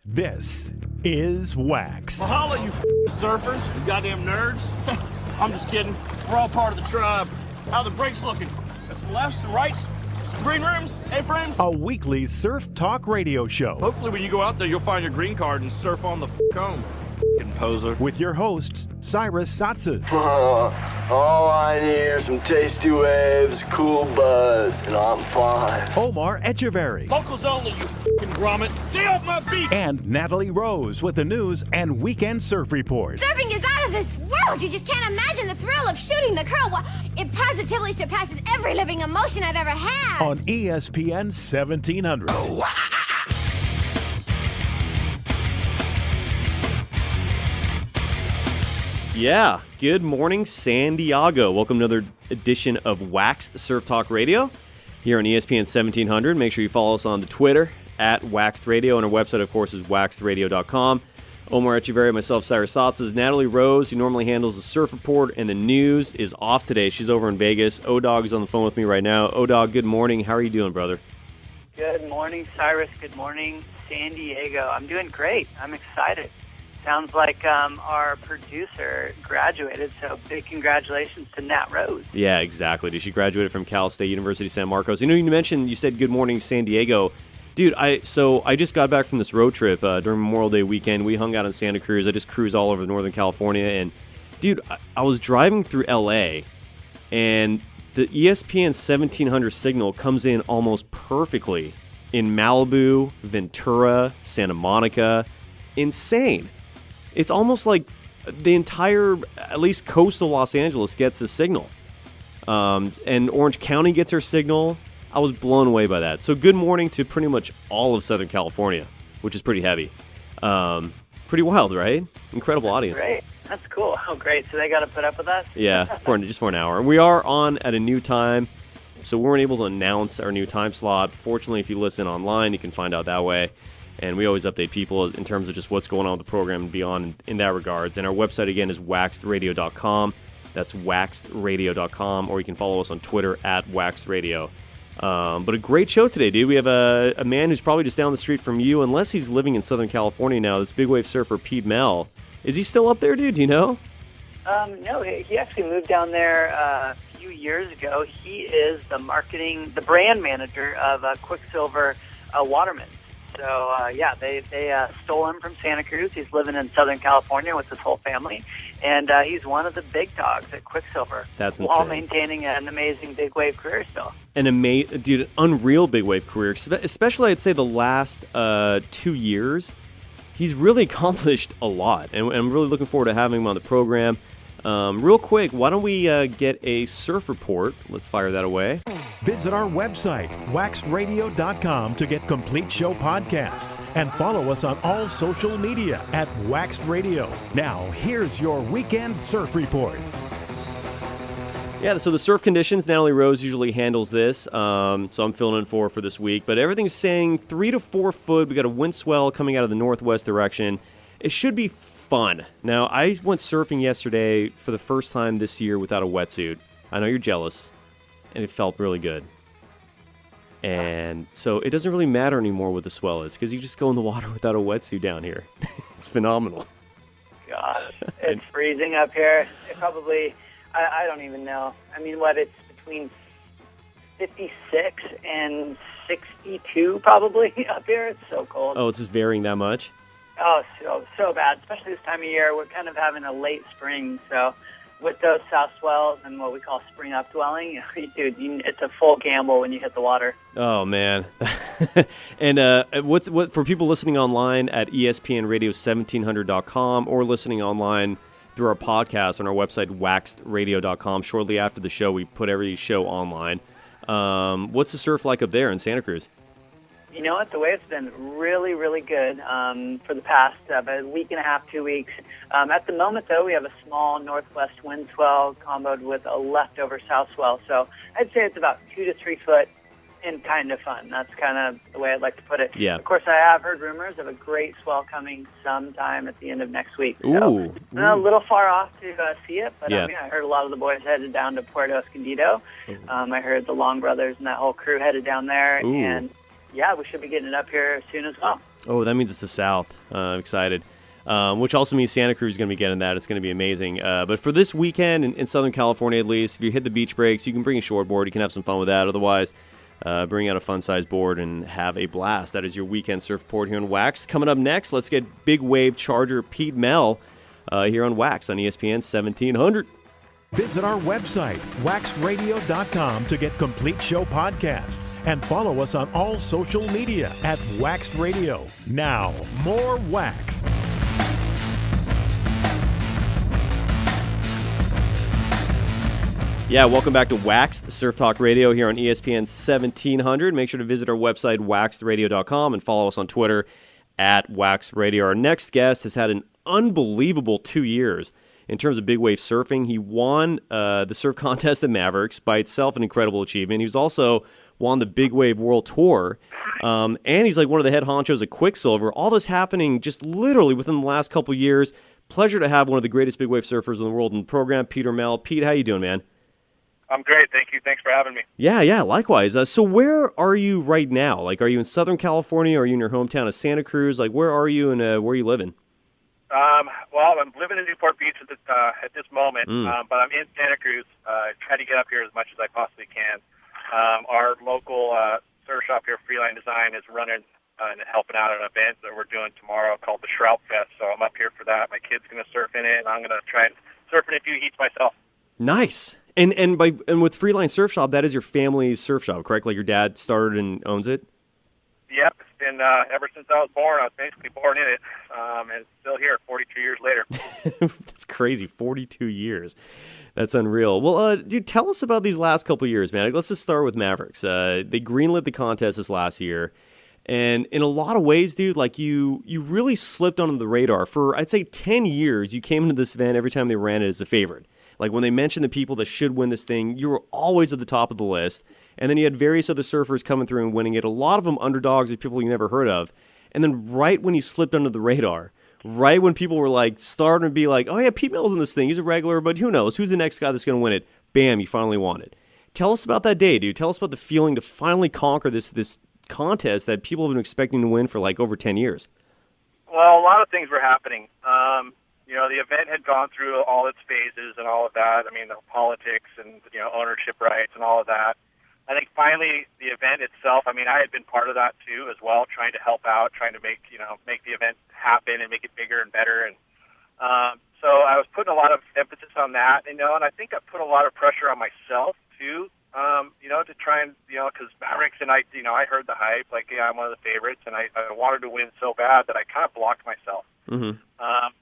This is WaXed. Well, holla, you surfers, you goddamn nerds. I'm just kidding. We're all part of the tribe. How are the brakes looking? Got some lefts, some rights, some green rooms, A-frames. A weekly surf talk radio show. Hopefully when you go out there, you'll find your green card and surf on the home. Poser. With your hosts, Cyrus Saatsaz. All I need are some tasty waves, cool buzz, and I'm fine. Omar Etcheverry. Locals only, you grommet. Stay off my beach! And Natalie Rose with the news and weekend surf report. Surfing is out of this world. You just can't imagine the thrill of shooting the curl. It positively surpasses every living emotion I've ever had. On ESPN 1700. Yeah, good morning, San Diego. Welcome to another edition of WaXed Surf Talk Radio here on ESPN 1700. Make sure you follow us on the Twitter at WaXed Radio, and our website, of course, is waxedradio.com. Omar Etcheverry, myself, Cyrus Saatsaz. Natalie Rose, who normally handles the surf report and the news, is off today. She's over in Vegas. O-Dog is on the phone with me right now. O-Dog, good morning. How are you doing, brother? Good morning, Cyrus. Good morning, San Diego. I'm doing great. I'm excited. Sounds like our producer graduated, so big congratulations to Nat Rose. Yeah, exactly. She graduated from Cal State University San Marcos. You know, you said good morning, San Diego. Dude, I just got back from this road trip during Memorial Day weekend. We hung out in Santa Cruz. I just cruised all over Northern California. And, dude, I was driving through L.A., and the ESPN 1700 signal comes in almost perfectly in Malibu, Ventura, Santa Monica. Insane. It's almost like the entire, at least coastal Los Angeles, gets a signal. And Orange County gets her signal. I was blown away by that. So good morning to pretty much all of Southern California, which is pretty heavy. Pretty wild, right? Incredible audience. Great. That's cool. Oh, great. So they got to put up with us? Yeah, just for an hour. And we are on at a new time, so we weren't able to announce our new time slot. Fortunately, if you listen online, you can find out that way. And we always update people in terms of just what's going on with the program and beyond in that regards. And our website, again, is waxedradio.com. That's waxedradio.com. Or you can follow us on Twitter at waxedradio. But a great show today, dude. We have a man who's probably just down the street from you, unless he's living in Southern California now, this big wave surfer, Pete Mel. Is he still up there, dude? Do you know? No, he actually moved down there a few years ago. He is the brand manager of Quiksilver Waterman. So, they stole him from Santa Cruz. He's living in Southern California with his whole family, and he's one of the big dogs at Quiksilver. That's while insane. maintaining an amazing big wave career still. An unreal big wave career, especially I'd say the last 2 years. He's really accomplished a lot, and I'm really looking forward to having him on the program. Real quick, why don't we get a surf report? Let's fire that away. Visit our website, waxedradio.com, to get complete show podcasts. And follow us on all social media at WaXed Radio. Now, here's your weekend surf report. Yeah, so the surf conditions, Natalie Rose usually handles this, so I'm filling in for this week. But everything's saying 3 to 4 foot. We got a wind swell coming out of the northwest direction. It should be fun. Now, I went surfing yesterday for the first time this year without a wetsuit. I know you're jealous, and it felt really good. And so it doesn't really matter anymore what the swell is, because you just go in the water without a wetsuit down here. It's phenomenal. Gosh, it's freezing up here. It probably, I don't even know. I mean, it's between 56 and 62 probably up here. It's so cold. Oh, it's just varying that much? Oh, so bad, especially this time of year. We're kind of having a late spring, so with those south swells and what we call spring upwelling, dude, it's a full gamble when you hit the water. Oh, man. And what for people listening online at ESPNradio1700.com or listening online through our podcast on our website, waxedradio.com. Shortly after the show, we put every show online. What's the surf like up there in Santa Cruz? You know what? The wave's been really, really good for the past about a week and a half, 2 weeks. At the moment, though, we have a small northwest wind swell comboed with a leftover south swell. So I'd say it's about 2 to 3 foot and kind of fun. That's kind of the way I'd like to put it. Yeah. Of course, I have heard rumors of a great swell coming sometime at the end of next week. So, Ooh. A little far off to see it, but Yeah. I heard a lot of the boys headed down to Puerto Escondido. I heard the Long brothers and that whole crew headed down there. Ooh. And yeah, we should be getting it up here soon as well. Oh, that means it's the South. I'm excited. Which also means Santa Cruz is going to be getting that. It's going to be amazing. But for this weekend, in Southern California at least, if you hit the beach breaks, you can bring a shortboard. You can have some fun with that. Otherwise, bring out a fun-sized board and have a blast. That is your weekend surf report here on WaXed. Coming up next, let's get big wave charger Pete Mel here on WaXed on ESPN 1700. Visit our website, waxradio.com, to get complete show podcasts and follow us on all social media at WaXed Radio. Now, more WaXed. Yeah, welcome back to WaXed, Surf Talk Radio here on ESPN 1700. Make sure to visit our website, waxedradio.com, and follow us on Twitter at WaXed Radio. Our next guest has had an unbelievable 2 years in terms of big wave surfing. He won the surf contest at Mavericks, by itself an incredible achievement. He's also won the Big Wave World Tour, and he's like one of the head honchos at Quiksilver. All this happening just literally within the last couple years. Pleasure to have one of the greatest big wave surfers in the world in the program, Peter Mel. Pete, how you doing, man? I'm great, thank you. Thanks for having me. Yeah, likewise. So where are you right now? Like, are you in Southern California? Are you in your hometown of Santa Cruz? Like, where are you and where are you living? Well, I'm living in Newport Beach at this moment, but I'm in Santa Cruz. Trying to get up here as much as I possibly can. Our local surf shop here, Freeline Design, is running and helping out at an event that we're doing tomorrow called the Shroud Fest. So I'm up here for that. My kid's going to surf in it, and I'm going to try and surf in a few heats myself. Nice. And with Freeline Surf Shop, that is your family's surf shop, correct? Like your dad started and owns it? Yep, it's been ever since I was born. I was basically born in it, and it's still here 42 years later. That's crazy, 42 years. That's unreal. Well, dude, tell us about these last couple of years, man. Like, let's just start with Mavericks. They greenlit the contest this last year, and in a lot of ways, dude, like you really slipped under the radar. For, I'd say, 10 years, you came into this event every time they ran it as a favorite. Like, when they mentioned the people that should win this thing, you were always at the top of the list. And then you had various other surfers coming through and winning it. A lot of them underdogs or people you never heard of. And then right when you slipped under the radar, right when people were like starting to be like, oh yeah, Pete Mel's in this thing, he's a regular, but who knows? Who's the next guy that's going to win it? Bam, you finally won it. Tell us about that day, dude. Tell us about the feeling to finally conquer this contest that people have been expecting to win for like over 10 years. Well, a lot of things were happening. The event had gone through all its phases and all of that. I mean, the politics and, ownership rights and all of that. I think finally the event itself, I mean, I had been part of that too as well, trying to help out, trying to make the event happen and make it bigger and better. And so I was putting a lot of emphasis on that, and I think I put a lot of pressure on myself too, to try and, because Mavericks and I heard the hype, like, yeah, I'm one of the favorites, and I wanted to win so bad that I kind of blocked myself. Mm-hmm.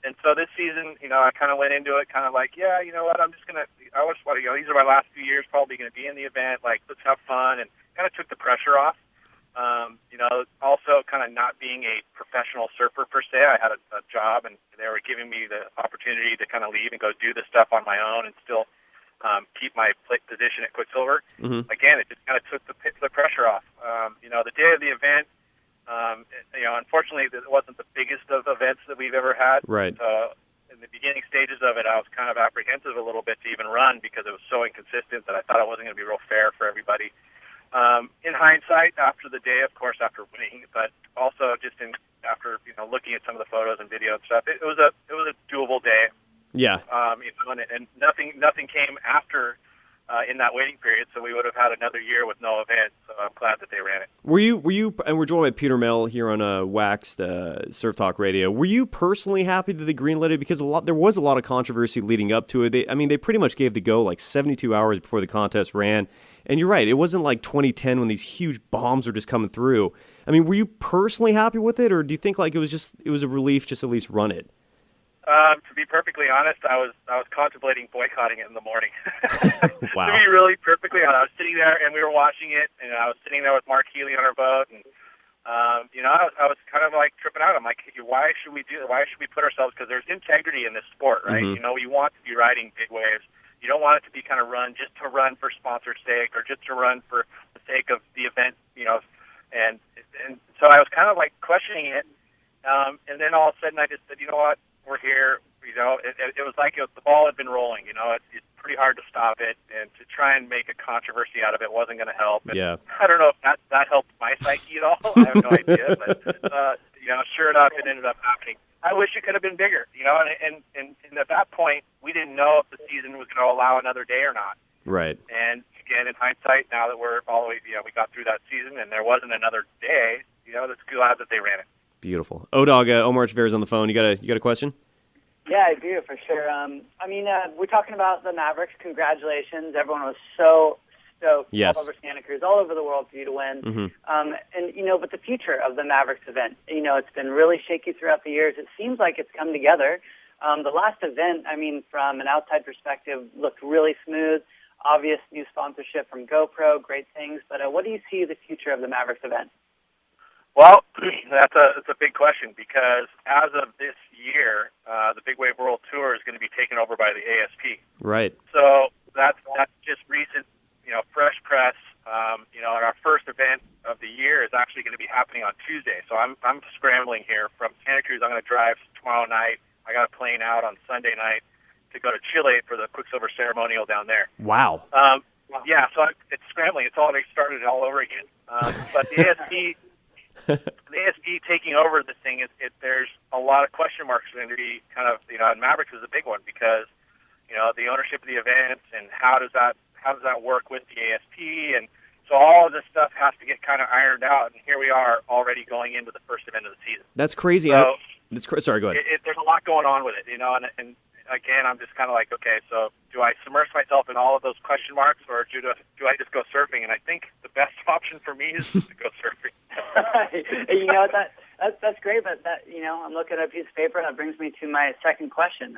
And so this season, I kind of went into it kind of like, yeah, you know what, I just want to, these are my last few years probably going to be in the event, like, let's have fun, and kind of took the pressure off. Also kind of not being a professional surfer per se. I had a job, and they were giving me the opportunity to kind of leave and go do this stuff on my own and still keep my position at Quiksilver. Mm-hmm. Again, it just kind of took the pressure off. The day of the event, unfortunately, it wasn't the biggest of events that we've ever had. Right. In the beginning stages of it, I was kind of apprehensive a little bit to even run because it was so inconsistent that I thought it wasn't going to be real fair for everybody. In hindsight, after the day, of course, after winning, but also just after looking at some of the photos and video and stuff, it was a doable day. Yeah. And nothing came after in that waiting period, so we would have had another year with no event. So I'm glad that they ran it. Were you? And we're joined by Peter Mel here on WaXed Surf Talk Radio. Were you personally happy that they greenlit it? Because there was a lot of controversy leading up to it. They pretty much gave the go like 72 hours before the contest ran. And you're right, it wasn't like 2010 when these huge bombs were just coming through. I mean, were you personally happy with it, or do you think like it was a relief just at least run it? To be perfectly honest, I was contemplating boycotting it in the morning. Wow. To be really perfectly honest, I was sitting there and we were watching it, and I was sitting there with Mark Healy on our boat, and I was kind of like tripping out. I'm like, why should we do that? Why should we put ourselves? Because there's integrity in this sport, right? Mm-hmm. You want to be riding big waves. You don't want it to be kind of run just to run for sponsor sake or just to run for the sake of the event, And so I was kind of like questioning it, and then all of a sudden I just said, you know what? We're here. It was like the ball had been rolling. It's pretty hard to stop it, and to try and make a controversy out of it wasn't going to help. And yeah. I don't know if that helped my psyche at all. I have no idea. But sure enough, it ended up happening. I wish it could have been bigger, and at that point, we didn't know if the season was going to allow another day or not. Right. And again, in hindsight, now that we're all the way, we got through that season and there wasn't another day, that's glad that they ran it. Beautiful. O-Dog, Omar Etcheverry's on the phone. You got a question? Yeah, I do, for sure. We're talking about the Mavericks. Congratulations. Everyone was so stoked Yes. all over Santa Cruz, all over the world for you to win. Mm-hmm. But the future of the Mavericks event, it's been really shaky throughout the years. It seems like it's come together. The last event, from an outside perspective, looked really smooth. Obvious new sponsorship from GoPro, great things. But what do you see the future of the Mavericks event? Well, that's a big question because as of this year, the Big Wave World Tour is going to be taken over by the ASP. Right. So that's just recent, fresh press. Our first event of the year is actually going to be happening on Tuesday. So I'm scrambling here from Santa Cruz. I'm going to drive tomorrow night. I got a plane out on Sunday night to go to Chile for the Quiksilver ceremonial down there. Wow. Yeah, so it's scrambling. It's already started all over again. But the ASP, the ASP taking over the thing there's a lot of question marks going to be kind of and Mavericks is a big one because the ownership of the event and how does that work with the ASP, and so all of this stuff has to get kind of ironed out. And here we are already going into the first event of the season. That's crazy. So, sorry, go ahead. There's a lot going on with it, and again, I'm just kind of like, okay, so do I submerge myself in all of those question marks, or do I just go surfing? And I think the best option for me is just to go surfing. That's great, but I'm looking at a piece of paper, and that brings me to my second question.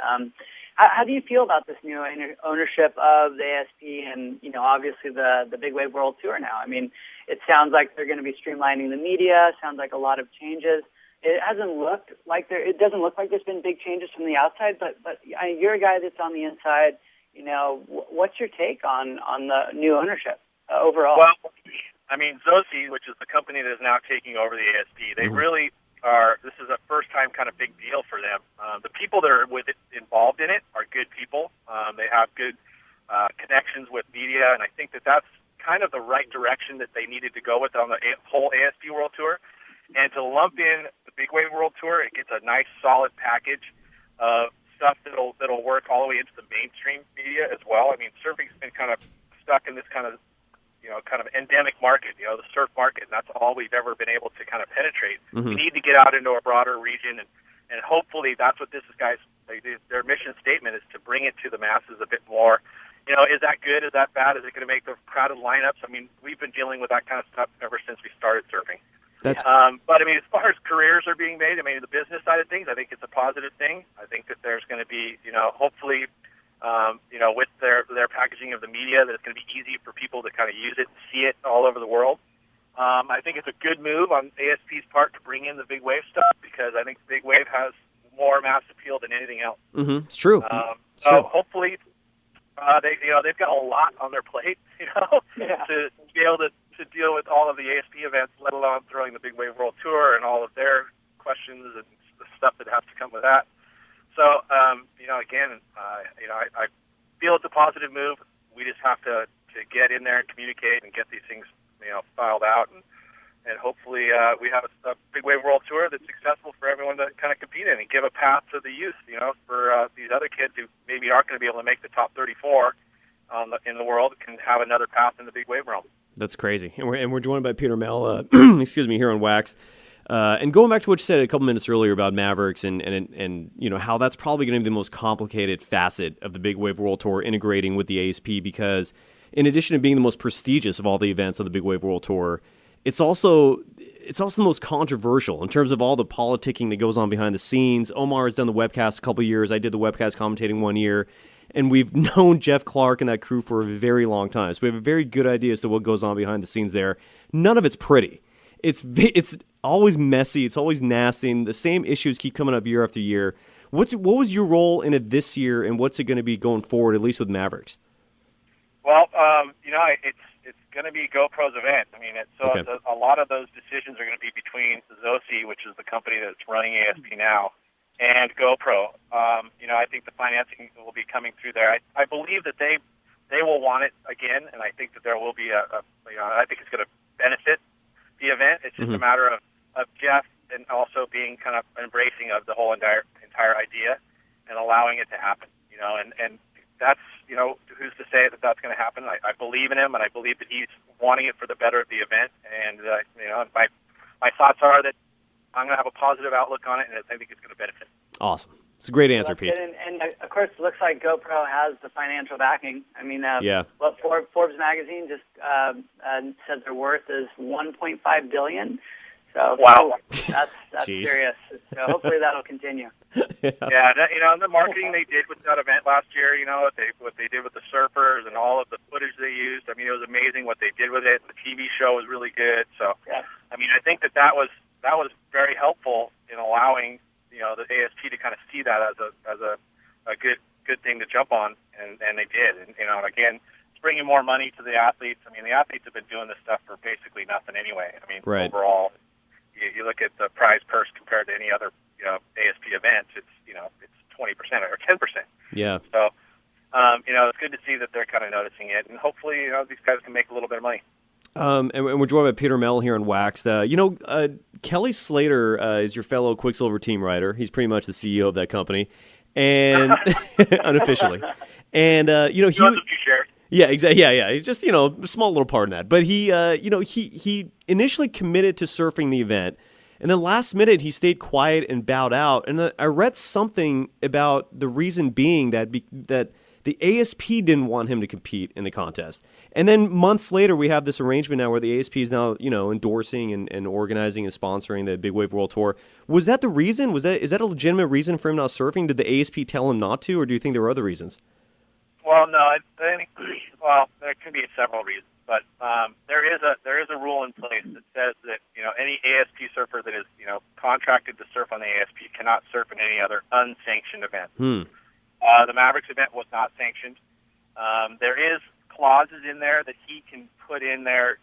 How do you feel about this new ownership of the ASP and, obviously the Big Wave World Tour now? It sounds like they're going to be streamlining the media. Sounds like a lot of changes. It doesn't look like there's been big changes from the outside, but you're a guy that's on the inside. What's your take on the new ownership overall? Well, Zosi, which is the company that is now taking over the ASP, they really are. This is a first-time kind of big deal for them. The people that are involved in it are good people. They have good connections with media, and I think that's kind of the right direction that they needed to go with on the whole ASP World Tour. And to lump in the Big Wave World Tour, it gets a nice, solid package of stuff that'll work all the way into the mainstream media as well. Surfing's been kind of stuck in this kind of endemic market, the surf market, and that's all we've ever been able to kind of penetrate. Mm-hmm. We need to get out into a broader region, and hopefully that's what their mission statement is, to bring it to the masses a bit more. Is that good? Is that bad? Is it going to make the crowded lineups? We've been dealing with that kind of stuff ever since we started surfing. But as far as careers are being made, the business side of things, I think it's a positive thing. I think that there's going to be, hopefully, with their packaging of the media, that it's going to be easy for people to kind of use it and see it all over the world. I think it's a good move on ASP's part to bring in the Big Wave stuff because I think Big Wave has more mass appeal than anything else. Mm-hmm. It's true. Hopefully, they've got a lot on their plate, to be able to deal with all of the ASP events, let alone throwing the Big Wave World Tour and all of their questions and the stuff that has to come with that. So, I feel it's a positive move. We just have to get in there and communicate and get these things, filed out, and hopefully we have a Big Wave World Tour that's successful for everyone to kind of compete in and give a path to the youth, for these other kids who maybe aren't going to be able to make the top 34 in the world, can have another path in the Big Wave realm. That's crazy. And we're joined by Peter Mel, here on WaXed. And going back to what you said a couple minutes earlier about Mavericks and how that's probably going to be the most complicated facet of the Big Wave World Tour integrating with the ASP, because in addition to being the most prestigious of all the events of the Big Wave World Tour, it's also the most controversial in terms of all the politicking that goes on behind the scenes. Omar has done the webcast a couple of years. I did the webcast commentating 1 year. And we've known Jeff Clark and that crew for a very long time. So we have a very good idea as to what goes on behind the scenes there. None of it's pretty. It's always messy. It's always nasty. And the same issues keep coming up year after year. What was your role in it this year, and what's it going to be going forward, at least with Mavericks? Well, it's going to be GoPro's event. A lot of those decisions are going to be between Zosi, which is the company that's running ASP now, and GoPro. I think the financing will be coming through there. I believe that they will want it again, and I think that there will be I think it's going to benefit the event. It's just a matter of Jeff and also being kind of embracing of the whole entire idea and allowing it to happen. And that's, who's to say that that's going to happen? I believe in him, and I believe that he's wanting it for the better of the event. And my thoughts are that I'm going to have a positive outlook on it, and I think it's going to benefit. Awesome. It's a great answer, Pete. And of course, it looks like GoPro has the financial backing. I mean, what Forbes magazine just said their worth is $1.5 billion. So wow, that's serious. So hopefully that'll continue. The marketing they did with that event last year, what they did with the surfers and all of the footage they used. I mean, it was amazing what they did with it. The TV show was really good. So, I mean, I think that was very helpful in allowing the ASP to kind of see that as a good thing to jump on, and they did. And again, it's bringing more money to the athletes. I mean, the athletes have been doing this stuff for basically nothing anyway. I mean, overall, you look at the prize purse compared to any other ASP events, it's 20% or 10%. Yeah. So it's good to see that they're kind of noticing it, and hopefully these guys can make a little bit of money. And we're joined by Peter Mell here on WaXed. Kelly Slater is your fellow Quiksilver team rider. He's pretty much the CEO of that company, and unofficially. And he wants a few shares. Yeah, exactly. Yeah. He's just a small little part in that. But he he initially committed to surfing the event, and then last minute he stayed quiet and bowed out. And I read something about the reason being that the ASP didn't want him to compete in the contest. And then months later, we have this arrangement now where the ASP is now, endorsing and organizing and sponsoring the Big Wave World Tour. Was that the reason? Is that a legitimate reason for him not surfing? Did the ASP tell him not to, or do you think there were other reasons? Well, no, I think, there can be several reasons, but there is a rule in place that says that any ASP surfer that is contracted to surf on the ASP cannot surf in any other unsanctioned event. The Mavericks event was not sanctioned. There is clauses in there that he can put in there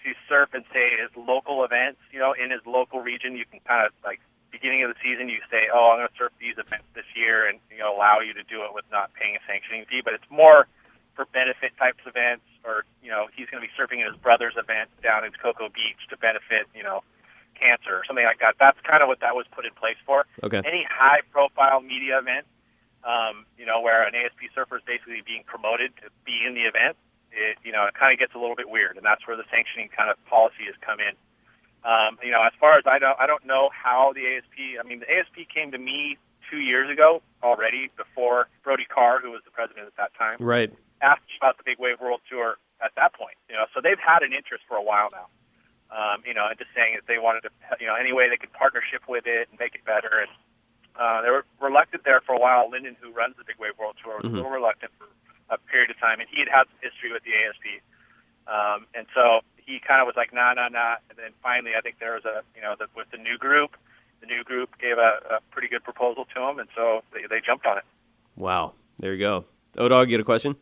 to surf and say his local events, in his local region. You can kind of like beginning of the season, you say, I'm going to surf these events this year, and allow you to do it with not paying a sanctioning fee. But it's more for benefit types events, or he's going to be surfing at his brother's event down in Cocoa Beach to benefit cancer or something like that. That's kind of what that was put in place for. Okay. Any high profile media event, where an ASP surfer is basically being promoted to be in the event, it kind of gets a little bit weird, and that's where the sanctioning kind of policy has come in. As far as I don't know how the ASP. I mean, the ASP came to me 2 years ago already, before Brody Carr, who was the president at that time, right, asked about the Big Wave World Tour at that point. So they've had an interest for a while now. And just saying that they wanted to, any way they could partnership with it and make it better. And they were reluctant there for a while. Lyndon, who runs the Big Wave World Tour, was a little reluctant for a period of time, and he had some history with the ASP. And so he kind of was like, nah. And then finally, I think there was with the new group gave a pretty good proposal to him, and so they jumped on it. Wow. There you go. O-Dog, you get a question?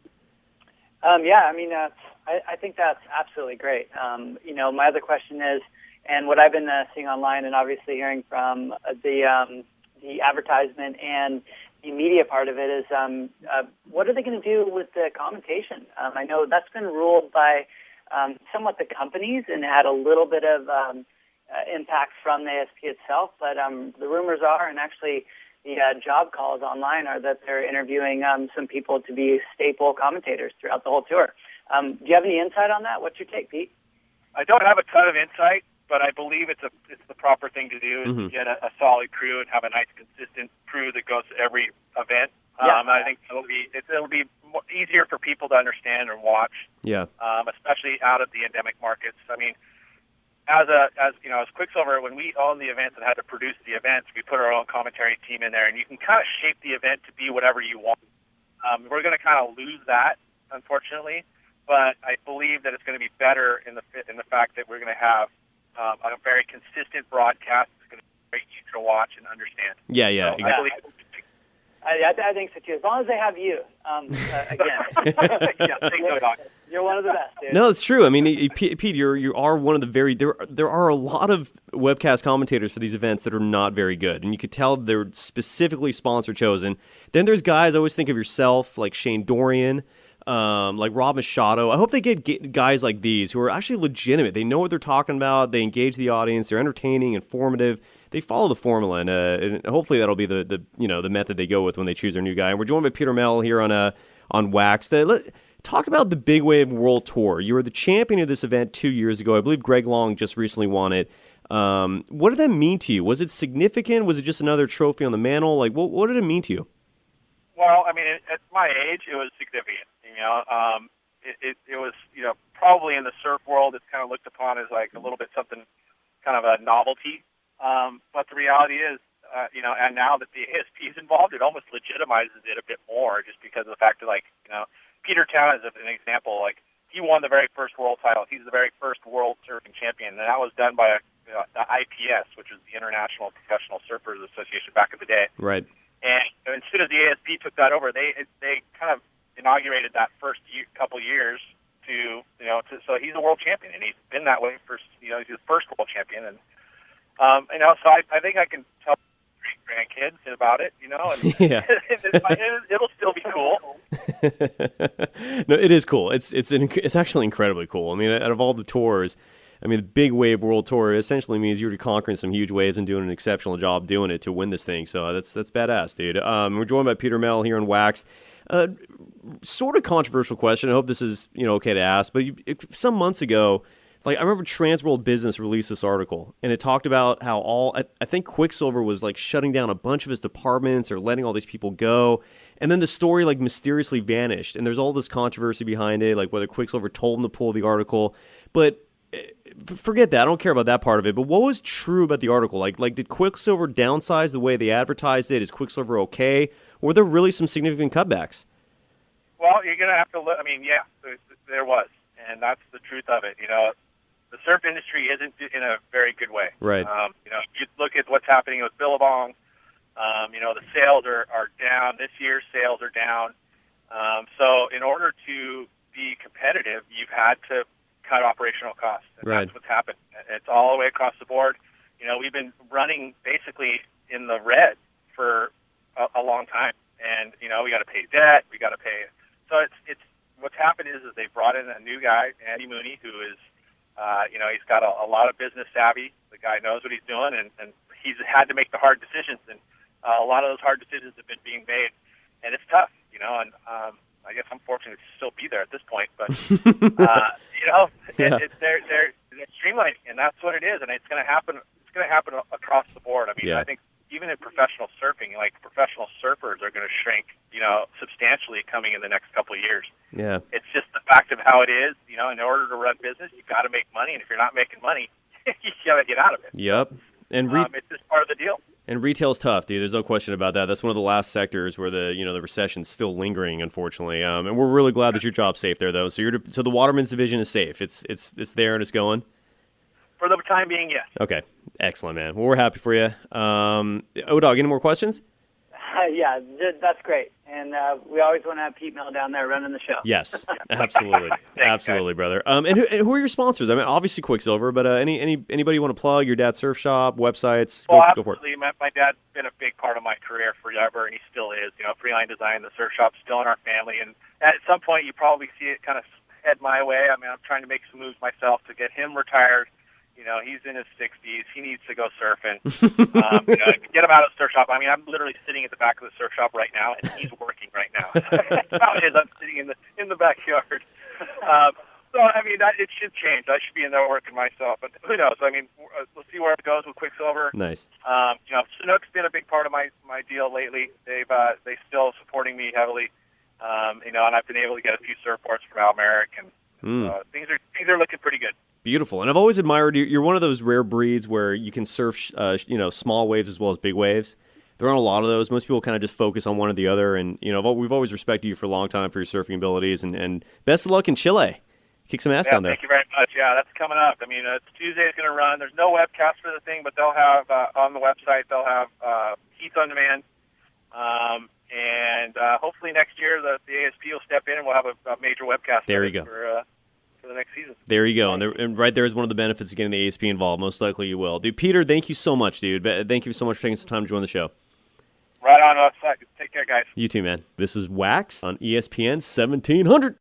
I think that's absolutely great. My other question is, and what I've been seeing online and obviously hearing from the advertisement and the media part of it is, what are they going to do with the commentation? I know that's been ruled by somewhat the companies and had a little bit of impact from the ASP itself, but the rumors are, and actually the job calls online are, that they're interviewing some people to be staple commentators throughout the whole tour. Do you have any insight on that? What's your take, Pete? I don't have a ton of insight, but I believe it's the proper thing to do is to get a solid crew and have a nice, consistent crew that goes to every event. I think it'll be more easier for people to understand and watch. Yeah. Especially out of the endemic markets. I mean, as Quiksilver, when we own the events and had to produce the events, we put our own commentary team in there, and you can kind of shape the event to be whatever you want. We're going to kind of lose that, unfortunately, but I believe that it's going to be better in the fact that we're going to have a very consistent broadcast. It's going to be great to watch and understand. Yeah, so exactly. I think so too. As long as they have you, again. You're one of the best, dude. No, it's true. I mean, Pete, you are one of the very. There are a lot of webcast commentators for these events that are not very good, and you could tell they're specifically sponsor chosen. Then there's guys. I always think of yourself, like Shane Dorian, like Rob Machado. I hope they get guys like these who are actually legitimate. They know what they're talking about. They engage the audience. They're entertaining, informative. they follow the formula, and hopefully that'll be the method they go with when they choose their new guy. And we're joined by Peter Mel here on WaXed. Talk about the Big Wave World Tour. You were the champion of this event 2 years ago. I believe Greg Long just recently won it. What did that mean to you? Was it significant? Was it just another trophy on the mantle? Like, what did it mean to you? Well, I mean, at my age, it was significant. It was, probably in the surf world, it's kind of looked upon as like a little bit something, kind of a novelty. But the reality is, and now that the ASP is involved, it almost legitimizes it a bit more, just because of the fact that, Peter Town is an example. Like, he won the very first world title. He's the very first world surfing champion, and that was done by the IPS, which was the International Professional Surfers Association back in the day. Right. And as soon as the ASP took that over, they kind of inaugurated that first couple years so he's a world champion, and he's been that way for, he's the first world champion. And, so I think I can tell grandkids about it, and yeah. it'll still be cool. No, it is cool. It's actually incredibly cool. I mean, out of all the tours, the Big Wave World Tour essentially means you're conquering some huge waves and doing an exceptional job doing it to win this thing. So that's badass, dude. We're joined by Peter Mel here on WaXed. Sort of controversial question. I hope this is okay to ask. But some months ago, I remember Transworld Business released this article, and it talked about how I think Quiksilver was shutting down a bunch of his departments or letting all these people go. And then the story mysteriously vanished, and there's all this controversy behind it, whether Quiksilver told him to pull the article. But forget that. I don't care about that part of it. But what was true about the article? Did Quiksilver downsize the way they advertised it? Is Quiksilver okay? Or were there really some significant cutbacks? Well, you're going to have to look. Yeah, there was. And that's the truth of it. The surf industry isn't in a very good way. Right. You look at what's happening with Billabong. The sales are down. This year's sales are down. So in order to be competitive, you've had to cut operational costs. And right. That's what's happened. It's all the way across the board. We've been running basically in the red for a long time. And, we got to pay debt. We got to pay. So it's what's happened is they brought in a new guy, Andy Mooney, who is, he's got a lot of business savvy. The guy knows what he's doing, and he's had to make the hard decisions. And a lot of those hard decisions have been being made, and it's tough, and I guess I'm fortunate to still be there at this point. But yeah. They're streamlining, and that's what it is, and it's going to happen. It's going to happen across the board. Yeah. I think even in professional surfing, professional surfers are going to shrink, substantially coming in the next couple of years. Yeah. It's just the fact of how it is. In order to run business, you've got to make money, and if you're not making money, you got to get out of it. Yep. And it's just part of the deal. And retail's tough, dude. There's no question about that. That's one of the last sectors where the recession's still lingering, unfortunately. And we're really glad that your job's safe there, though. So so the Waterman's division is safe. It's there and it's going. For the time being, yes. Okay, excellent, man. Well, we're happy for you. O-Dog, any more questions? Yeah, that's great. And we always want to have Pete Mel down there running the show. Yes, absolutely. Absolutely, brother. And who are your sponsors? Obviously Quiksilver, but anybody you want to plug? Your dad's surf shop, websites? Well, go for it. absolutely. My dad's been a big part of my career forever, and he still is. Freeline Design, the surf shop's still in our family. And at some point, you probably see it kind of head my way. I'm trying to make some moves myself to get him retired. He's in his 60s. He needs to go surfing. Get him out of the surf shop. I'm literally sitting at the back of the surf shop right now, and he's working right now. That's how it is. I'm sitting in the backyard. It should change. I should be in there working myself, but who knows? We'll see where it goes with Quiksilver. Nice. Chinook's been a big part of my deal lately. They still supporting me heavily. And I've been able to get a few surfboards from Maverick, and things are looking pretty good. Beautiful. And I've always admired you. You're one of those rare breeds where you can surf, small waves as well as big waves. There aren't a lot of those. Most people kind of just focus on one or the other. And, we've always respected you for a long time for your surfing abilities. And best of luck in Chile. Kick some ass down there. Thank you very much. Yeah, that's coming up. Tuesday's going to run. There's no webcast for the thing, but they'll have, on the website, they'll have heats on demand. And hopefully next year the ASP will step in and we'll have a major webcast. There you go. For the next season. There you go. And right there is one of the benefits of getting the ASP involved. Most likely you will. Dude, Peter, thank you so much, dude. Thank you so much for taking some time to join the show. Right on. Take care, guys. You too, man. This is WaXed on ESPN 1700.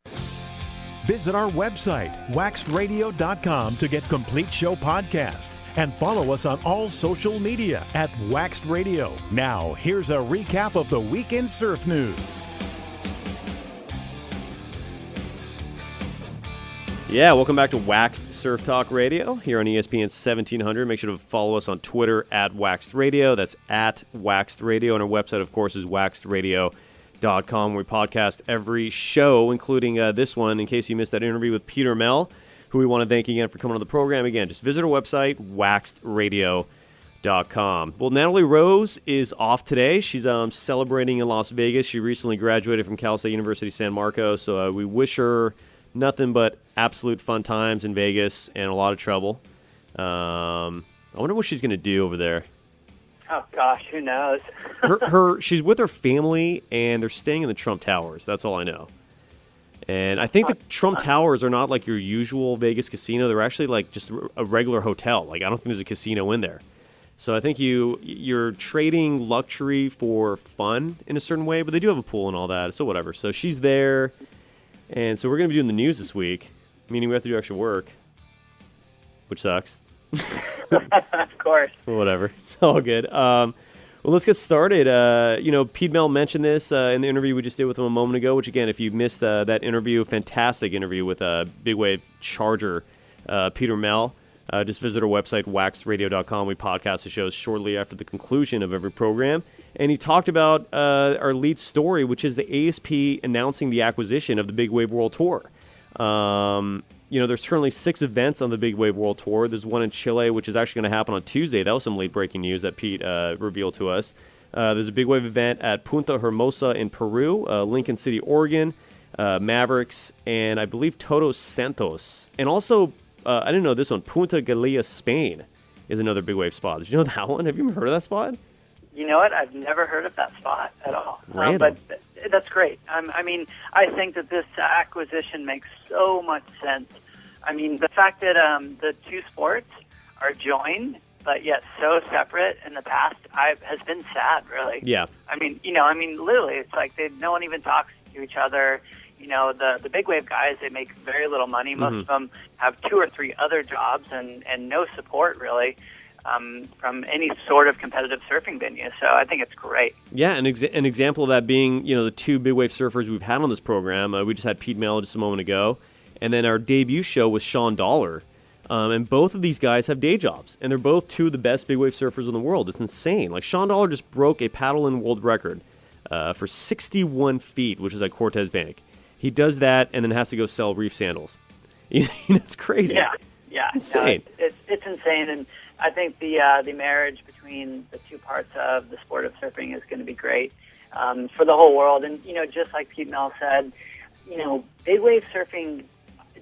Visit our website, WaXedRadio.com, to get complete show podcasts and follow us on all social media at WaXed Radio. Now, here's a recap of the weekend surf news. Yeah, welcome back to WaXed Surf Talk Radio here on ESPN 1700. Make sure to follow us on Twitter at WaXed Radio. That's at WaXed Radio. And our website, of course, is waxedradio.com, where we podcast every show, including this one, in case you missed that interview with Peter Mel, who we want to thank again for coming on the program. Again, just visit our website, waxedradio.com. Well, Natalie Rose is off today. She's celebrating in Las Vegas. She recently graduated from Cal State University San Marcos, so we wish her nothing but absolute fun times in Vegas and a lot of trouble. I wonder what she's going to do over there. Oh, gosh, who knows? She's with her family, and they're staying in the Trump Towers. That's all I know. And I think the Trump Towers are not like your usual Vegas casino. They're actually like just a regular hotel. Like, I don't think there's a casino in there. So I think you're trading luxury for fun in a certain way, but they do have a pool and all that, so whatever. So she's there. And so we're going to be doing the news this week, meaning we have to do extra work, which sucks. Of course. Well, whatever. It's all good. Well, let's get started. Pete Mel mentioned this in the interview we just did with him a moment ago, which, again, if you missed that interview, fantastic interview with Big Wave Charger Peter Mel, just visit our website, waxedradio.com. We podcast the shows shortly after the conclusion of every program. And he talked about our lead story, which is the ASP announcing the acquisition of the Big Wave World Tour. There's currently 6 events on the Big Wave World Tour. There's one in Chile, which is actually going to happen on Tuesday. That was some late-breaking news that Pete revealed to us. There's a Big Wave event at Punta Hermosa in Peru, Lincoln City, Oregon, Mavericks, and I believe Todos Santos. And also, I didn't know this one, Punta Galea, Spain is another Big Wave spot. Did you know that one? Have you ever heard of that spot? You know what? I've never heard of that spot at all. Random. But that's great. I think that this acquisition makes so much sense. I mean, the fact that the two sports are joined, but yet so separate in the past, has been sad, really. Yeah. Literally, it's like no one even talks to each other. The big wave guys, they make very little money. Most of them have 2 or 3 other jobs and no support, really. From any sort of competitive surfing venue. So I think it's great. Yeah, an example of that being, the 2 big wave surfers we've had on this program. We just had Pete Mel just a moment ago. And then our debut show was Sean Dollar. And both of these guys have day jobs. And they're both 2 of the best big wave surfers in the world. It's insane. Like, Sean Dollar just broke a paddle-in world record for 61 feet, which is at Cortez Bank. He does that and then has to go sell reef sandals. It's crazy. Yeah. Insane. No, it's insane. And I think the marriage between the 2 parts of the sport of surfing is going to be great for the whole world. And, just like Pete Mel said, big wave surfing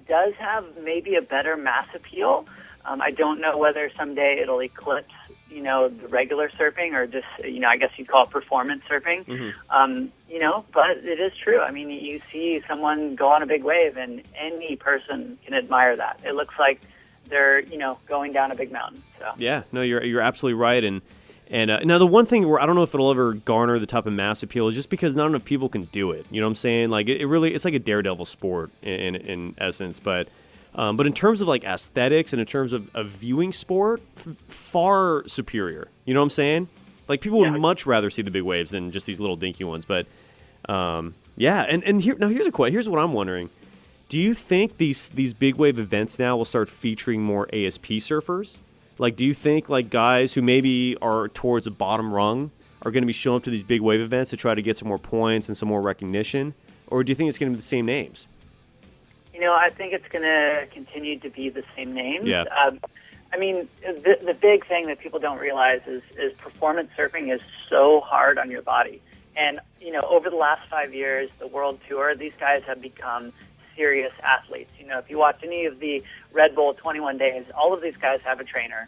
does have maybe a better mass appeal. I don't know whether someday it'll eclipse, the regular surfing or just, I guess you'd call it performance surfing. But it is true. I mean, you see someone go on a big wave and any person can admire that. It looks like they're, going down a big mountain. So. Yeah, no, you're absolutely right. And now the one thing where I don't know if it'll ever garner the type of mass appeal is just because not enough people can do it. You know what I'm saying? Like it really, it's like a daredevil sport in essence. But in terms of like aesthetics and in terms of a viewing sport, far superior. You know what I'm saying? Like people would much rather see the big waves than just these little dinky ones. But And here's a question. Here's what I'm wondering. Do you think these big wave events now will start featuring more ASP surfers? Like, do you think like guys who maybe are towards the bottom rung are going to be showing up to these big wave events to try to get some more points and some more recognition? Or do you think it's going to be the same names? I think it's going to continue to be the same names. Yeah. The big thing that people don't realize is performance surfing is so hard on your body. And, over the last 5 years, the World Tour, these guys have become serious athletes. If you watch any of the Red Bull 21 Days, all of these guys have a trainer.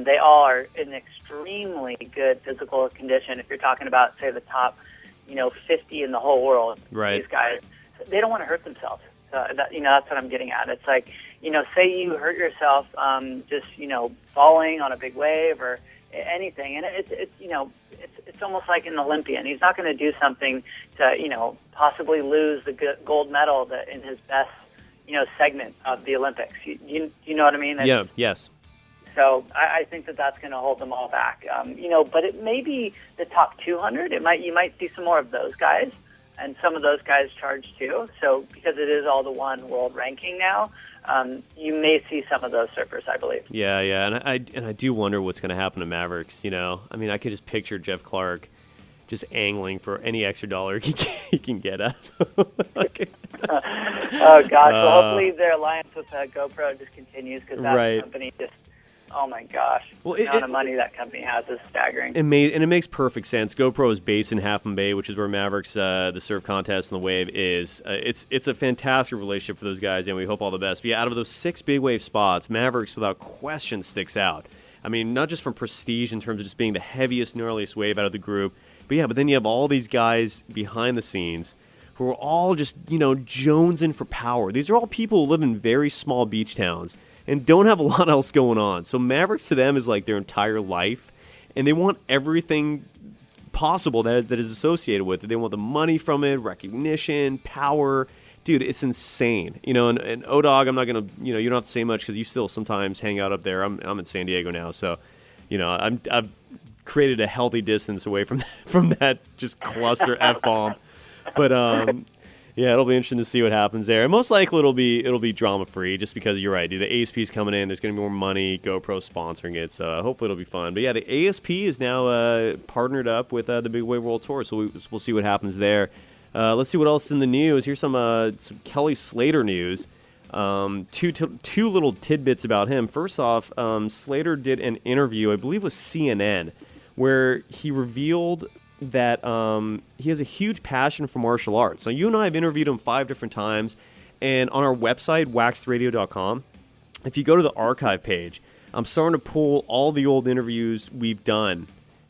They all are in extremely good physical condition. If you're talking about, say, the top, 50 in the whole world, right. These guys, they don't want to hurt themselves. That's what I'm getting at. It's like, say you hurt yourself just, falling on a big wave or anything, and it's almost like an Olympian. He's not going to do something to, possibly lose the gold medal in his best, segment of the Olympics. You know what I mean? Yeah. Yes. So I think that's going to hold them all back. But it may be the top 200. You might see some more of those guys, and some of those guys charge too. So because it is all the one world ranking now, you may see some of those surfers, I believe. Yeah, and I do wonder what's going to happen to Mavericks. I mean, I could just picture Jeff Clark just angling for any extra dollar he can get out of them. Oh gosh! Well, hopefully their alliance with GoPro just continues, because that company just. Oh my gosh! Well, the amount of money that company has is staggering. And it makes perfect sense. GoPro is based in Half Moon Bay, which is where Mavericks, the surf contest and the wave is. It's a fantastic relationship for those guys, and we hope all the best. But yeah, out of those 6 big wave spots, Mavericks without question sticks out. I mean, not just from prestige in terms of just being the heaviest, gnarliest wave out of the group, but then you have all these guys behind the scenes who are all just jonesing for power. These are all people who live in very small beach towns and don't have a lot else going on. So Mavericks to them is like their entire life, and they want everything possible that is associated with it. They want the money from it, recognition, power. Dude, it's insane. And O-Dog, I'm not going to, you don't have to say much because you still sometimes hang out up there. I'm in San Diego now, so, I've created a healthy distance away from that just cluster F-bomb. But, yeah, it'll be interesting to see what happens there. And most likely it'll be drama free, just because you're right, dude. The ASP's coming in. There's going to be more money. GoPro sponsoring it, so hopefully it'll be fun. But yeah, the ASP is now partnered up with the Big Wave World Tour, so we'll see what happens there. Let's see what else is in the news. Here's some Kelly Slater news. Two little tidbits about him. First off, Slater did an interview, I believe with CNN, where he revealed that he has a huge passion for martial arts. Now, you and I have interviewed him 5 different times, and on our website, waxedradio.com, if you go to the archive page, I'm starting to pull all the old interviews we've done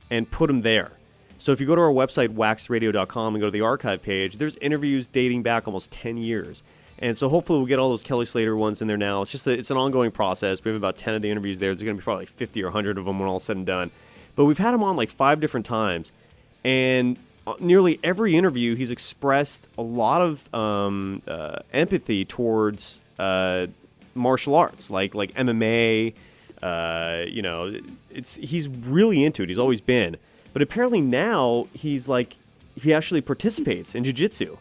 and put them there. So if you go to our website, waxedradio.com, and go to the archive page, there's interviews dating back almost 10 years. And so hopefully we'll get all those Kelly Slater ones in there now. It's an ongoing process. We have about 10 of the interviews there. There's going to be probably 50 or 100 of them when all said and done. But we've had him on like 5 different times. And nearly every interview, he's expressed a lot of empathy towards martial arts, like MMA. He's really into it. He's always been. But apparently now he actually participates in jiu-jitsu.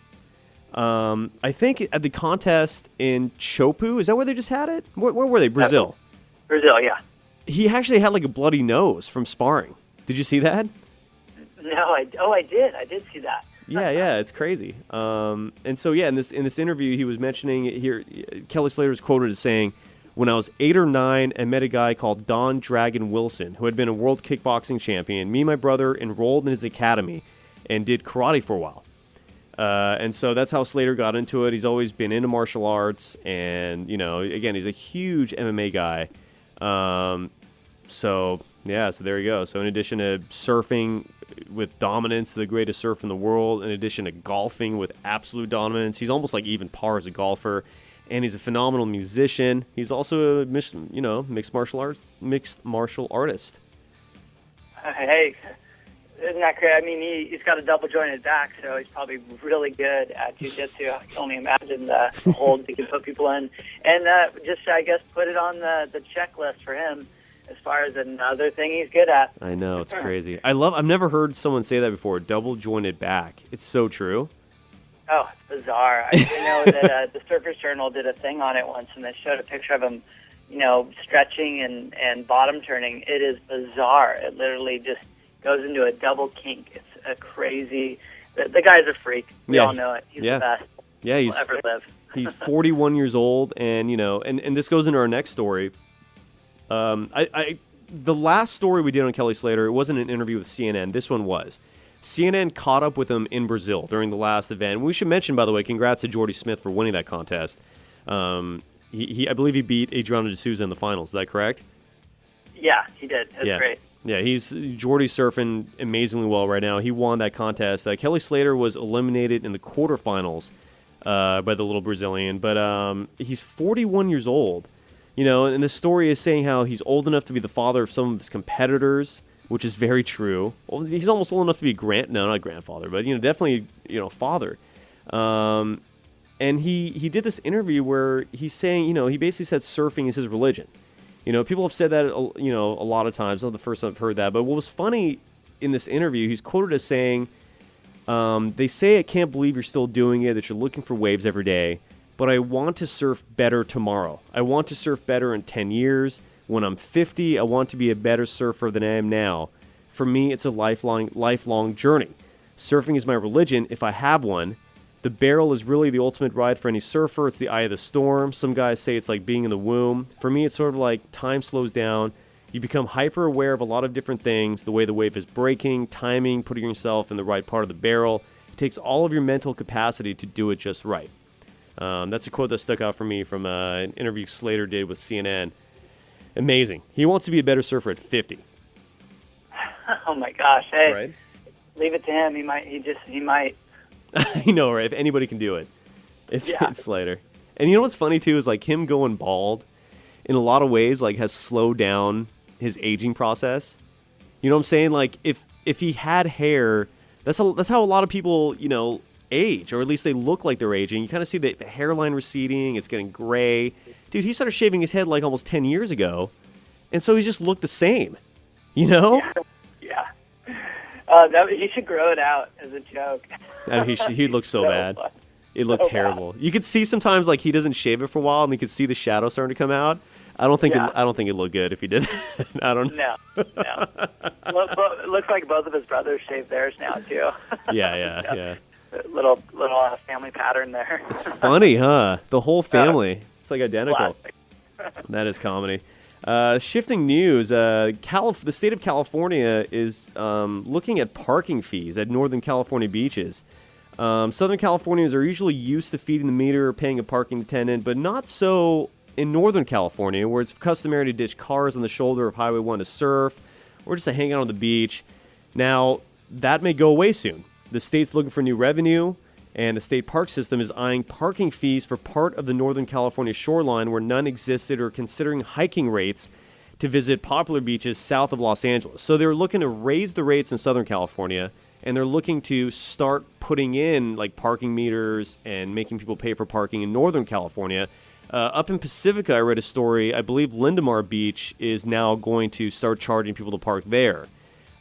I think at the contest in Teahupoo, is that where they just had it? Where were they? Brazil. Brazil, yeah. He actually had like a bloody nose from sparring. Did you see that? No, I did. I did see that. Yeah, it's crazy. And so yeah, in this interview, he was mentioning here. Kelly Slater is quoted as saying, "When I was 8 or 9, I met a guy called Don Dragon Wilson, who had been a world kickboxing champion. Me and my brother enrolled in his academy and did karate for a while." And so that's how Slater got into it. He's always been into martial arts, and again, he's a huge MMA guy. So there you go. So in addition to surfing with dominance, the greatest surf in the world, in addition to golfing with absolute dominance, he's almost like even par as a golfer, and he's a phenomenal musician. He's also a mixed martial artist. Hey, isn't that great? I mean, he's got a double jointed back, so he's probably really good at jiu-jitsu. I can only imagine the holds he can put people in, and just I guess put it on the checklist for him as far as another thing he's good at. I know, it's crazy. I've never heard someone say that before. Double jointed back. It's so true. Oh, it's bizarre. I know that the Surface Journal did a thing on it once, and they showed a picture of him, stretching and bottom turning. It is bizarre. It literally just goes into a double kink. It's a crazy. The guy's a freak. We all know it. He's the best. Yeah, he'll ever live. He's 41 years old, and and this goes into our next story. The last story we did on Kelly Slater, it wasn't an interview with CNN. This one was. CNN caught up with him in Brazil during the last event. We should mention, by the way, congrats to Jordy Smith for winning that contest. I believe he beat Adriano de Souza in the finals. Is that correct? Yeah, he did. That's great. Yeah, Jordy's surfing amazingly well right now. He won that contest. Kelly Slater was eliminated in the quarterfinals by the little Brazilian, but he's 41 years old. And the story is saying how he's old enough to be the father of some of his competitors, which is very true. Well, he's almost old enough to be not grandfather, but definitely father. And he did this interview where he's saying, he basically said surfing is his religion. People have said that, a lot of times. Not the first time I've heard that. But what was funny in this interview, he's quoted as saying, they say I can't believe you're still doing it, that you're looking for waves every day, but I want to surf better tomorrow. I want to surf better in 10 years. When I'm 50, I want to be a better surfer than I am now. For me, it's a lifelong journey. Surfing is my religion, if I have one. The barrel is really the ultimate ride for any surfer. It's the eye of the storm. Some guys say it's like being in the womb. For me, it's sort of like time slows down. You become hyper aware of a lot of different things, the way the wave is breaking, timing, putting yourself in the right part of the barrel. It takes all of your mental capacity to do it just right. That's a quote that stuck out for me from an interview Slater did with CNN. Amazing. He wants to be a better surfer at 50. Oh my gosh! Hey, right? Leave it to him. He might. I know, right? If anybody can do it, it's Slater. And you know what's funny too is like him going bald, in a lot of ways, like has slowed down his aging process. You know what I'm saying? Like if he had hair, that's how a lot of people age, or at least they look like they're aging. You kind of see the hairline receding. It's getting gray. Dude, he started shaving his head like almost 10 years ago, and so he just looked the same. Yeah. He should grow it out as a joke. He looked so bad. Fun. It looked terrible. Bad. You could see sometimes like he doesn't shave it for a while, and you could see the shadow starting to come out. I don't think it looked good if he did that. I don't know. No. It looks like both of his brothers shaved theirs now too. Yeah. Little family pattern there. It's funny, huh? The whole family. It's like identical. Classic. That is comedy. Shifting news, the state of California is looking at parking fees at Northern California beaches. Southern Californians are usually used to feeding the meter or paying a parking attendant, but not so in Northern California, where it's customary to ditch cars on the shoulder of Highway 1 to surf or just to hang out on the beach. Now, that may go away soon. The state's looking for new revenue, and the state park system is eyeing parking fees for part of the Northern California shoreline where none existed, or considering hiking rates to visit popular beaches south of Los Angeles. So they're looking to raise the rates in Southern California, and they're looking to start putting in like parking meters and making people pay for parking in Northern California. Up in Pacifica, I read a story, I believe Lindemar Beach is now going to start charging people to park there.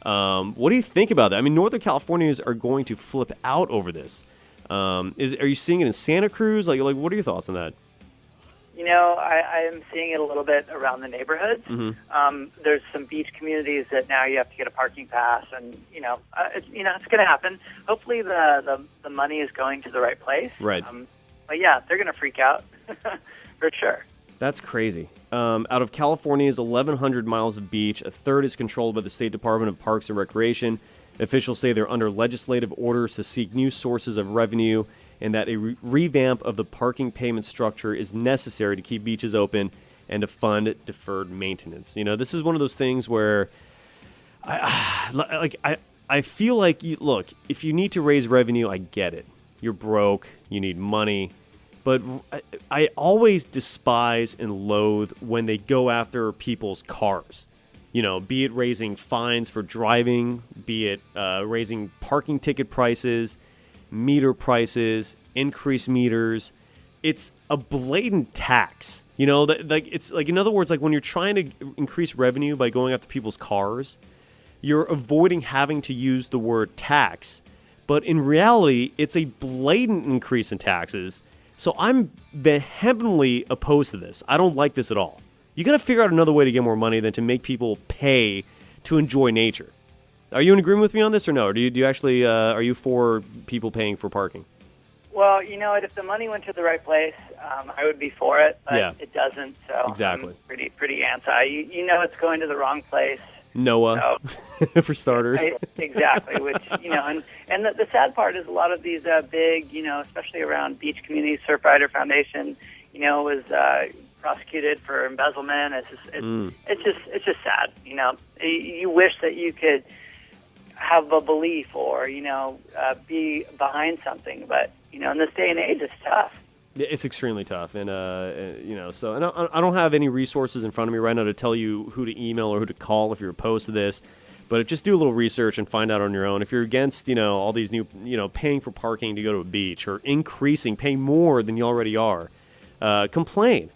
What do you think about that? I mean, Northern Californians are going to flip out over this. Are you seeing it in Santa Cruz? Like, what are your thoughts on that? I am seeing it a little bit around the neighborhoods. Mm-hmm. There's some beach communities that now you have to get a parking pass, and it's going to happen. Hopefully, the money is going to the right place. Right. But yeah, they're going to freak out for sure. That's crazy. Out of California's 1,100 miles of beach, a third is controlled by the State Department of Parks and Recreation. Officials say they're under legislative orders to seek new sources of revenue, and that a revamp of the parking payment structure is necessary to keep beaches open and to fund deferred maintenance. This is one of those things where I feel like, look, if you need to raise revenue, I get it. You're broke, you need money. But I always despise and loathe when they go after people's cars. Be it raising fines for driving, be it raising parking ticket prices, meter prices, increased meters. It's a blatant tax. It's like, in other words, like when you're trying to increase revenue by going after people's cars, you're avoiding having to use the word tax. But in reality, it's a blatant increase in taxes. So I'm vehemently opposed to this. I don't like this at all. You got to figure out another way to get more money than to make people pay to enjoy nature. Are you in agreement with me on this or no? Or do you actually are you for people paying for parking? Well, if the money went to the right place, I would be for it. But it doesn't. So exactly. I'm pretty anti. It's going to the wrong place. Noah, so, for starters. Exactly, which, and the sad part is a lot of these big, especially around beach communities, Surfrider Foundation, was prosecuted for embezzlement. It's just sad, You wish that you could have a belief or, be behind something, but, in this day and age, it's tough. It's extremely tough, and so and I don't have any resources in front of me right now to tell you who to email or who to call if you're opposed to this. But just do a little research and find out on your own. If you're against, all these new, paying for parking to go to a beach or paying more than you already are, complain.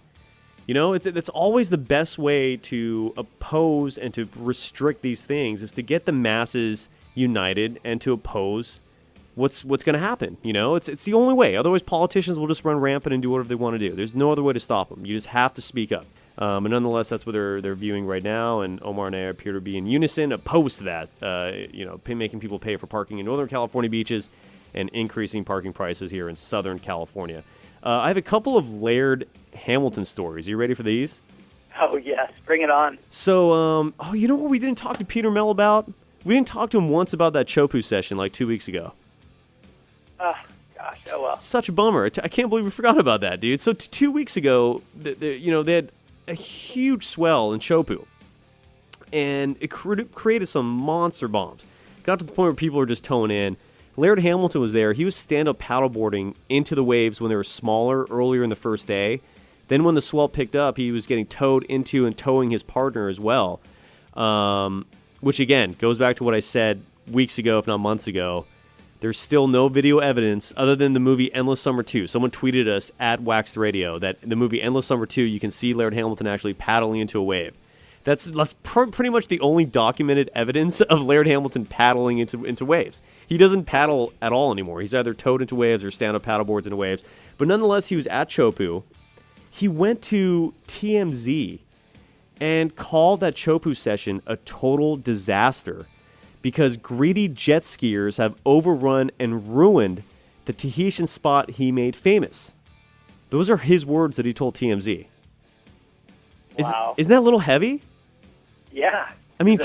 It's always the best way to oppose and to restrict these things is to get the masses united and to oppose what's going to happen. It's the only way. Otherwise, politicians will just run rampant and do whatever they want to do. There's no other way to stop them. You just have to speak up. And nonetheless, that's what they're viewing right now. And Omar and I appear to be in unison, opposed to that. Making people pay for parking in Northern California beaches and increasing parking prices here in Southern California. I have a couple of Laird Hamilton stories. Are you ready for these? Oh, yes. Bring it on. So, you know what we didn't talk to Peter Mel about? We didn't talk to him once about that Teahupoo session like 2 weeks ago. Oh, gosh. Oh, well. Such a bummer. I can't believe we forgot about that, dude. So 2 weeks ago, they had a huge swell in Teahupoo, and it created some monster bombs. Got to the point where people were just towing in. Laird Hamilton was there. He was stand-up paddleboarding into the waves when they were smaller earlier in the first day. Then when the swell picked up, he was getting towed into and towing his partner as well, which, again, goes back to what I said weeks ago, if not months ago. There's still no video evidence other than the movie Endless Summer 2. Someone tweeted us at WaXed Radio that in the movie Endless Summer 2, you can see Laird Hamilton actually paddling into a wave. That's pretty much the only documented evidence of Laird Hamilton paddling into waves. He doesn't paddle at all anymore. He's either towed into waves or stand-up paddleboards into waves. But nonetheless, he was at Teahupoo. He went to TMZ and called that Teahupoo session a total disaster because greedy jet skiers have overrun and ruined the Tahitian spot he made famous. Those are his words that he told TMZ. Wow. Isn't that a little heavy? Yeah. I mean,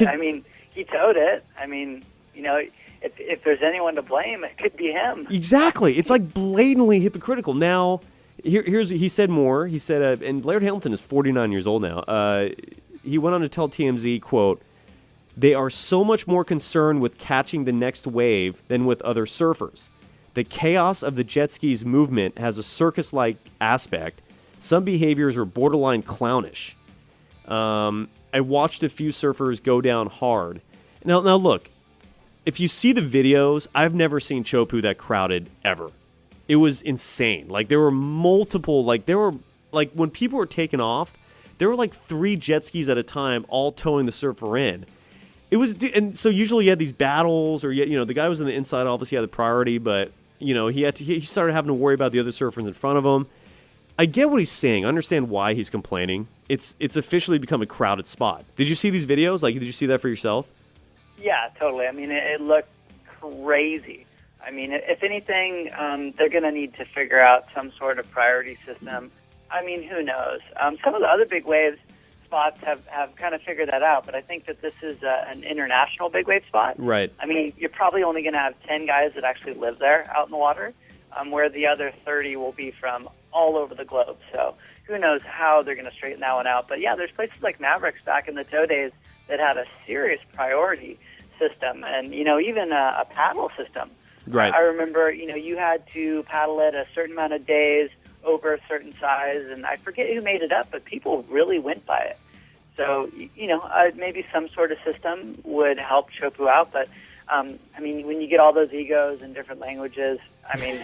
he towed it. I mean, if there's anyone to blame, it could be him. Exactly. It's like blatantly hypocritical. Now, he said more. He said, and Laird Hamilton is 49 years old now. He went on to tell TMZ, quote, "They are so much more concerned with catching the next wave than with other surfers. The chaos of the jet skis movement has a circus-like aspect. Some behaviors are borderline clownish. I watched a few surfers go down hard." Now look, if you see the videos, I've never seen Teahupoo that crowded ever. It was insane. Like, there were multiple, when people were taking off, there were like 3 jet skis at a time all towing the surfer in. It was, and so usually you had these battles, or the guy was in the inside office, he had the priority, but he started having to worry about the other surfers in front of him. I get what he's saying. I understand why he's complaining. It's officially become a crowded spot. Did you see these videos? Did you see that for yourself? Yeah, totally. I mean, it looked crazy. I mean, if anything, they're going to need to figure out some sort of priority system. I mean, who knows? Some of the other big waves spots have kind of figured that out, but I think that this is an international big wave spot. Right. I mean, you're probably only going to have 10 guys that actually live there out in the water, where the other 30 will be from all over the globe. So who knows how they're going to straighten that one out. But yeah, there's places like Mavericks back in the tow days that had a serious priority system and, even a paddle system. Right. I remember, you had to paddle it a certain amount of days over a certain size, and I forget who made it up, but people really went by it. So, maybe some sort of system would help Teahupoo out, but, when you get all those egos in different languages,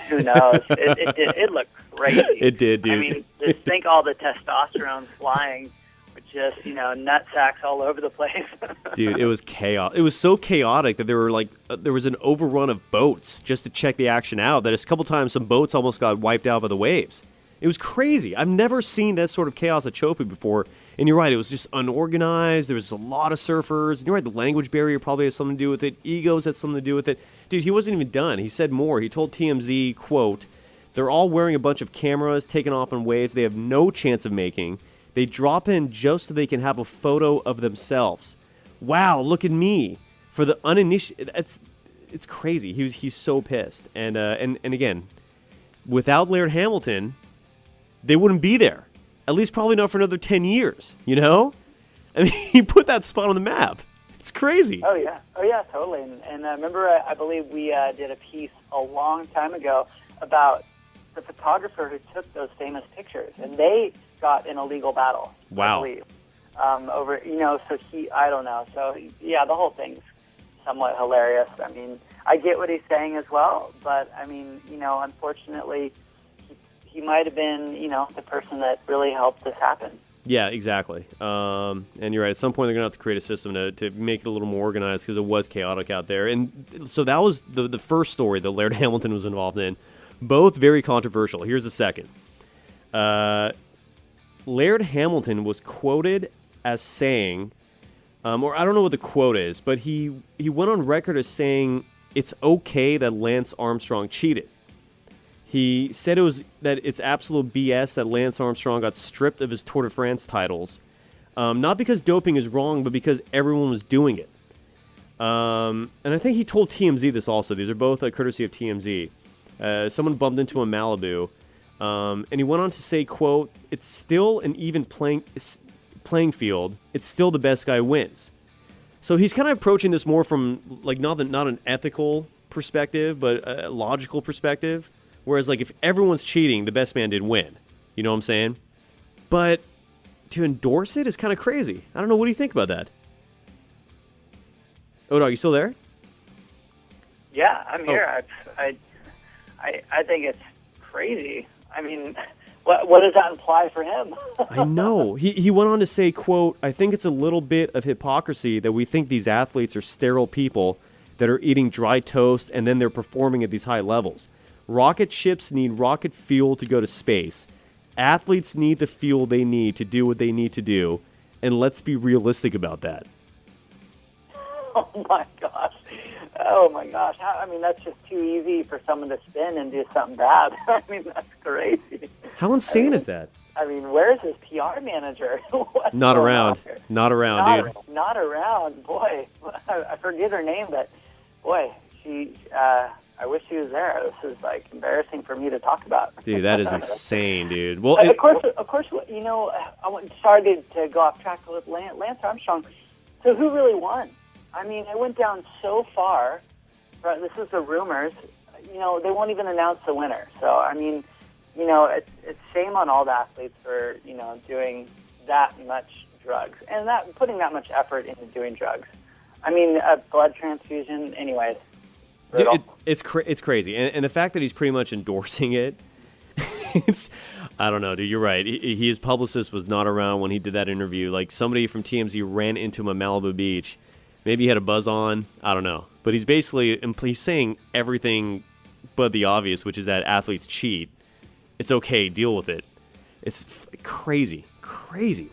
who knows? It looked crazy. It did, dude. I mean, just think all the testosterone flying with just, nut sacks all over the place. Dude, it was chaos. It was so chaotic that there was an overrun of boats just to check the action out, that a couple times some boats almost got wiped out by the waves. It was crazy. I've never seen that sort of chaos at Teahupoo before. And you're right, it was just unorganized. There was a lot of surfers. And you're right, the language barrier probably has something to do with it. Egos had something to do with it. Dude, he wasn't even done. He said more. He told TMZ, quote, "They're all wearing a bunch of cameras, taking off on waves they have no chance of making. They drop in just so they can have a photo of themselves. Wow, look at me." For the uninitiated, it's crazy. He's so pissed. And again, without Laird Hamilton, they wouldn't be there. At least probably not for another 10 years, I mean, he put that spot on the map. It's crazy. Oh, yeah, totally. And I remember, I believe we did a piece a long time ago about the photographer who took those famous pictures, and they got in a legal battle. Wow. I believe. I don't know. So, yeah, the whole thing's somewhat hilarious. I mean, I get what he's saying as well, but I mean, unfortunately, he might have been, the person that really helped this happen. Yeah, exactly. And you're right. At some point, they're going to have to create a system to make it a little more organized because it was chaotic out there. And so that was the first story that Laird Hamilton was involved in. Both very controversial. Here's the second. Laird Hamilton was quoted as saying, or I don't know what the quote is, but he went on record as saying it's okay that Lance Armstrong cheated. He said that it's absolute BS that Lance Armstrong got stripped of his Tour de France titles, not because doping is wrong, but because everyone was doing it. And I think he told TMZ this also. These are both courtesy of TMZ. Someone bumped into him in Malibu, and he went on to say, quote, "It's still an even playing field. It's still the best guy wins." So he's kind of approaching this more from like not an ethical perspective, but a logical perspective. Whereas, like, if everyone's cheating, the best man did win. You know what I'm saying? But to endorse it is kind of crazy. I don't know. What do you think about that? O-Dog, you still there? Yeah, I'm here. I think it's crazy. I mean, what does that imply for him? I know. He went on to say, quote, "I think it's a little bit of hypocrisy that we think these athletes are sterile people that are eating dry toast and then they're performing at these high levels. Rocket ships need rocket fuel to go to space. Athletes need the fuel they need to do what they need to do. And let's be realistic about that." Oh, my gosh. Oh, my gosh. I mean, that's just too easy for someone to spin and do something bad. I mean, that's crazy. How insane is that? I mean, where's his PR manager? Not around. Not around, dude. Not around. Boy, I forget her name, but, boy, she... I wish he was there. This is like embarrassing for me to talk about. Dude, that is insane, dude. Well, of course. Sorry to go off track with Lance Armstrong. So who really won? I mean, it went down so far. Right, this is the rumors. They won't even announce the winner. So I mean, it's shame on all the athletes for doing that much drugs and putting that much effort into doing drugs. I mean, a blood transfusion, anyways. Dude, it's crazy, and the fact that he's pretty much endorsing it, I don't know, dude. You're right. His publicist was not around when he did that interview. Like somebody from TMZ ran into him at Malibu Beach. Maybe he had a buzz on. I don't know, but he's saying everything but the obvious, which is that athletes cheat. It's okay. Deal with it. It's crazy.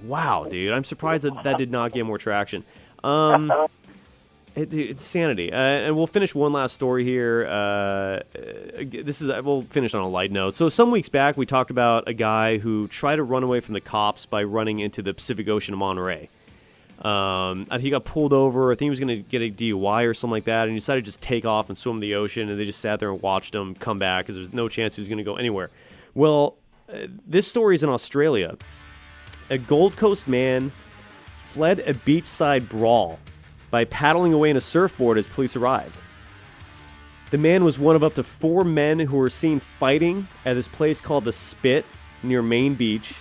Wow, dude. I'm surprised that did not get more traction. It's insanity. And we'll finish one last story here. We'll finish on a light note. So some weeks back, we talked about a guy who tried to run away from the cops by running into the Pacific Ocean of Monterey. And he got pulled over. I think he was going to get a DUI or something like that, and he decided to just take off and swim in the ocean, and they just sat there and watched him come back because there's no chance he was going to go anywhere. Well, this story is in Australia. A Gold Coast man fled a beachside brawl by paddling away in a surfboard as police arrived. The man was one of up to 4 men who were seen fighting at this place called the Spit near Main Beach.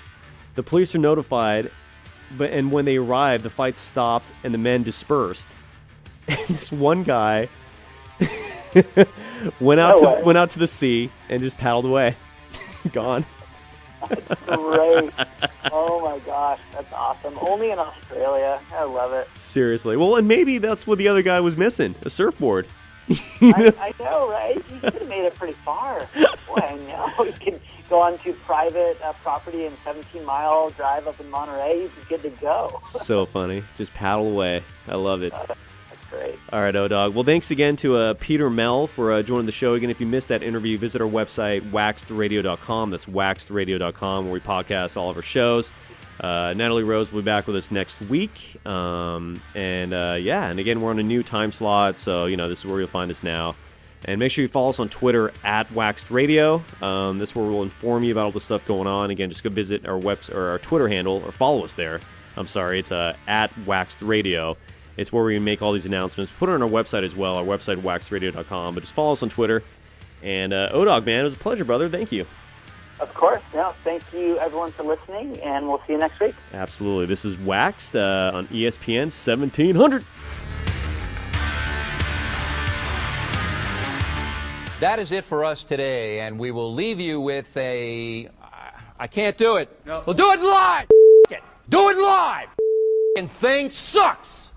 The police were notified, and when they arrived, the fight stopped and the men dispersed. And this one guy went out to the sea and just paddled away. Gone. That's great. Oh my gosh, that's awesome. Only in Australia. I love it. Seriously. Well, and maybe that's what the other guy was missing, a surfboard. I know, right? You could have made it pretty far. Boy, I know. You could go onto private property and 17-mile drive up in Monterey. You'd be good to go. So funny. Just paddle away. I love it. That's great. All right, O-Dog. Well, thanks again to Peter Mell for joining the show. Again, if you missed that interview, visit our website, waxedradio.com. That's waxedradio.com, where we podcast all of our shows. Natalie Rose will be back with us next week. And again, we're on a new time slot, so, this is where you'll find us now. And make sure you follow us on Twitter at Waxed Radio. This is where we'll inform you about all the stuff going on. Again, just go visit our our Twitter handle, or follow us there. I'm sorry, it's at Waxed Radio. It's where we make all these announcements. Put it on our website as well, our website, waxedradio.com. But just follow us on Twitter. And O-Dog, man, it was a pleasure, brother. Thank you. Of course. No, thank you, everyone, for listening, and we'll see you next week. Absolutely. This is Waxed on ESPN 1700. That is it for us today, and we will leave you with a... I can't do it. No. We'll do it live. It. Do it live. And thing sucks.